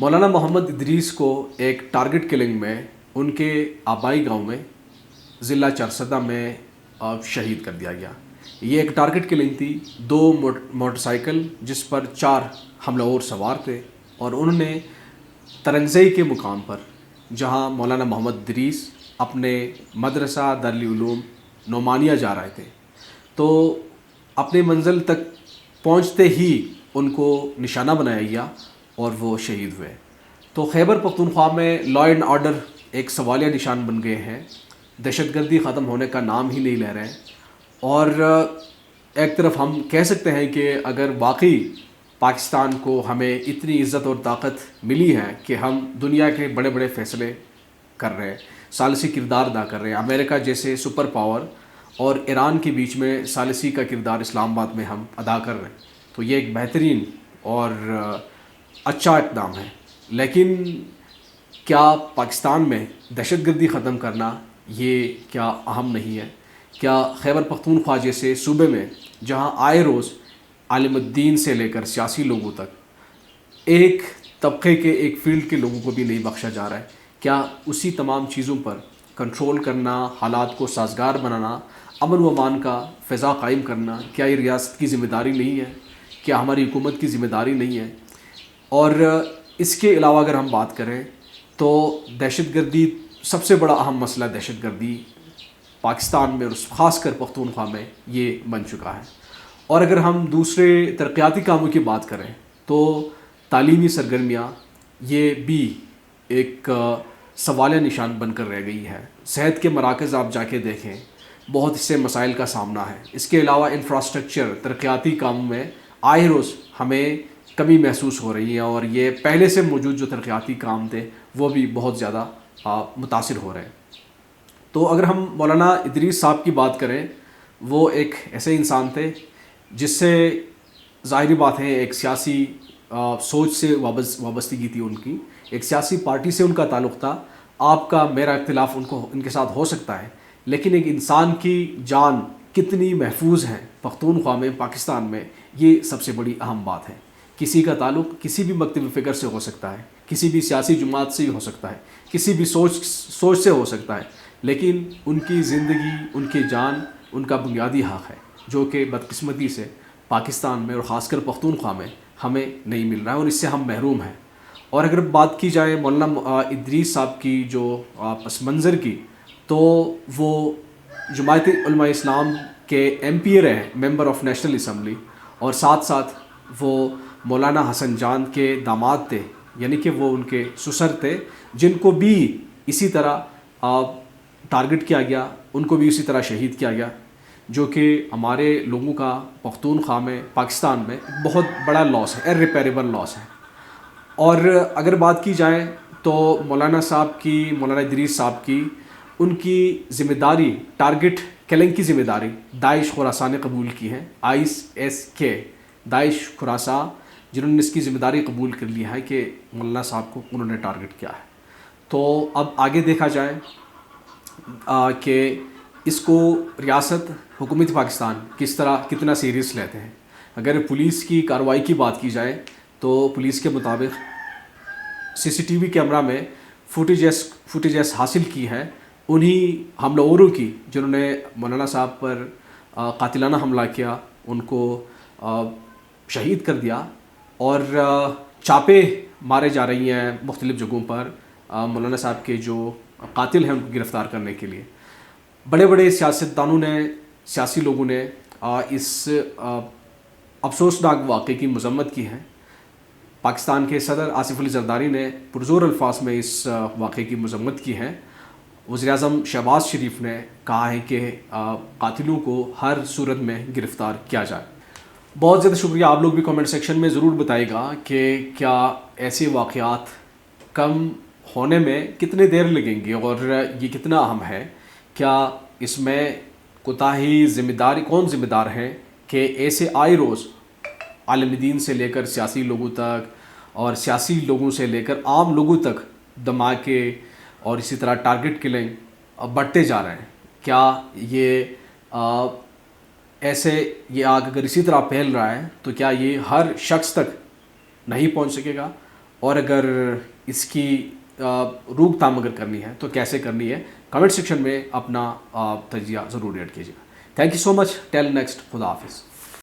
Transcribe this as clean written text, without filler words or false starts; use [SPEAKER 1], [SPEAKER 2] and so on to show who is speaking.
[SPEAKER 1] مولانا محمد ادریس کو ایک target killing میں ان کے آبائی گاؤں میں ضلع چارسدہ میں شہید کر دیا گیا۔ یہ ایک ٹارگٹ کلنگ تھی، دو موٹر سائیکل جس پر 4 حملہ آور سوار تھے، اور انہوں نے ترنگزئی کے مقام پر جہاں مولانا محمد ادریس اپنے مدرسہ دارالعلوم نعمانیہ جا رہے تھے، تو اپنے منزل تک پہنچتے ہی ان کو نشانہ بنایا گیا اور وہ شہید ہوئے۔ تو خیبر پختونخوا میں لا اینڈ آرڈر ایک سوالیہ نشان بن گئے ہیں، دہشت گردی ختم ہونے کا نام ہی نہیں لے رہے ہیں۔ اور ایک طرف ہم کہہ سکتے ہیں کہ اگر واقعی پاکستان کو ہمیں اتنی عزت اور طاقت ملی ہے کہ ہم دنیا کے بڑے بڑے فیصلے کر رہے ہیں، ثالثی کردار ادا کر رہے ہیں، امریکہ جیسے سپر پاور اور ایران کے بیچ میں ثالثی کا کردار اسلام آباد میں ہم ادا کر رہے ہیں، تو یہ ایک بہترین اور اچھا اقدام ہے۔ لیکن کیا پاکستان میں دہشت گردی ختم کرنا یہ کیا اہم نہیں ہے؟ کیا خیبر پختونخوا جیسے صوبے میں جہاں آئے روز عالم الدین سے لے کر سیاسی لوگوں تک ایک طبقے کے ایک فیلڈ کے لوگوں کو بھی نہیں بخشا جا رہا ہے، کیا اسی تمام چیزوں پر کنٹرول کرنا، حالات کو سازگار بنانا، امن و امان کا فضا قائم کرنا، کیا یہ ریاست کی ذمہ داری نہیں ہے؟ کیا ہماری حکومت کی ذمہ داری نہیں ہے؟ اور اس کے علاوہ اگر ہم بات کریں تو دہشت گردی، سب سے بڑا اہم مسئلہ دہشت گردی پاکستان میں اور خاص کر پختونخوا میں یہ بن چکا ہے۔ اور اگر ہم دوسرے ترقیاتی کاموں کی بات کریں تو تعلیمی سرگرمیاں یہ بھی ایک سوالیہ نشان بن کر رہ گئی ہے۔ صحت کے مراکز آپ جا کے دیکھیں، بہت سے مسائل کا سامنا ہے۔ اس کے علاوہ انفراسٹرکچر، ترقیاتی کاموں میں آئے روز ہمیں کمی محسوس ہو رہی ہے، اور یہ پہلے سے موجود جو ترقیاتی کام تھے وہ بھی بہت زیادہ متاثر ہو رہے ہیں۔ تو اگر ہم مولانا ادریس صاحب کی بات کریں، وہ ایک ایسے انسان تھے جس سے ظاہری بات ہے ایک سیاسی سوچ سے وابستگی تھی ان کی، ایک سیاسی پارٹی سے ان کا تعلق تھا۔ آپ کا میرا اختلاف ان کے ساتھ ہو سکتا ہے، لیکن ایک انسان کی جان کتنی محفوظ ہے پختونخوا میں، پاکستان میں، یہ سب سے بڑی اہم بات ہے۔ کسی کا تعلق کسی بھی مکتب فکر سے ہو سکتا ہے، کسی بھی سیاسی جماعت سے ہو سکتا ہے، کسی بھی سوچ سے ہو سکتا ہے، لیکن ان کی زندگی، ان کی جان ان کا بنیادی حق ہے، جو کہ بدقسمتی سے پاکستان میں اور خاص کر پختونخوا میں ہمیں نہیں مل رہا ہے، اور اس سے ہم محروم ہیں۔ اور اگر بات کی جائے مولانا ادریس صاحب کی جو پس منظر کی، تو وہ جماعت علماء اسلام کے ایم پی اے رہے، ممبر آف نیشنل اسمبلی، اور ساتھ ساتھ وہ مولانا حسن جان کے داماد تھے، یعنی کہ وہ ان کے سسر تھے، جن کو بھی اسی طرح ٹارگٹ کیا گیا، ان کو بھی اسی طرح شہید کیا گیا، جو کہ ہمارے لوگوں کا پختونخوا میں، پاکستان میں بہت بڑا لاس ہے، irreparable لاس ہے۔ اور اگر بات کی جائے تو مولانا ادریس صاحب کی، ان کی ذمہ داری، ٹارگٹ کلنگ کی ذمہ داری داعش خراسان نے قبول کی ہے، ISK داعش خراسان، جنہوں نے اس کی ذمہ داری قبول کر لی ہے کہ مولانا صاحب کو انہوں نے ٹارگٹ کیا ہے۔ تو اب آگے دیکھا جائے کہ اس کو ریاست، حکومت پاکستان کتنا سیریس لیتے ہیں۔ اگر پولیس کی کارروائی کی بات کی جائے تو پولیس کے مطابق CCTV کیمرہ میں فوٹیجز حاصل کی ہے انہی حملہ آوروں کی، جنہوں نے مولانا صاحب پر قاتلانہ حملہ کیا، ان کو شہید کر دیا، اور چاپے مارے جا رہی ہیں مختلف جگہوں پر مولانا صاحب کے جو قاتل ہیں ان کو گرفتار کرنے کے لیے۔ بڑے بڑے سیاستدانوں نے، سیاسی لوگوں نے اس افسوسناک واقعے کی مذمت کی ہے۔ پاکستان کے صدر آصف علی زرداری نے پرزور الفاظ میں اس واقعے کی مذمت کی ہے۔ وزیر اعظم شہباز شریف نے کہا ہے کہ قاتلوں کو ہر صورت میں گرفتار کیا جائے۔ بہت زیادہ شکریہ۔ آپ لوگ بھی کامنٹ سیکشن میں ضرور بتائے گا کہ کیا ایسے واقعات کم ہونے میں کتنے دیر لگیں گے، اور یہ کتنا اہم ہے۔ کیا اس میں کوتاہی، ذمہ داری، کون ذمہ دار ہیں کہ ایسے آئے روز عالم دین سے لے کر سیاسی لوگوں تک، اور سیاسی لوگوں سے لے کر عام لوگوں تک دھماکے اور اسی طرح ٹارگٹ کلنگ بڑھتے جا رہے ہیں؟ کیا یہ آگ اگر اسی طرح پھیل رہا ہے تو کیا یہ ہر شخص تک نہیں پہنچ سکے گا؟ اور اگر اس کی روک تھام اگر کرنی ہے تو کیسے کرنی ہے، کمنٹ سیکشن میں اپنا تجزیہ ضرور ایڈ کیجیے گا. Thank you so much. Till next. خدا حافظ.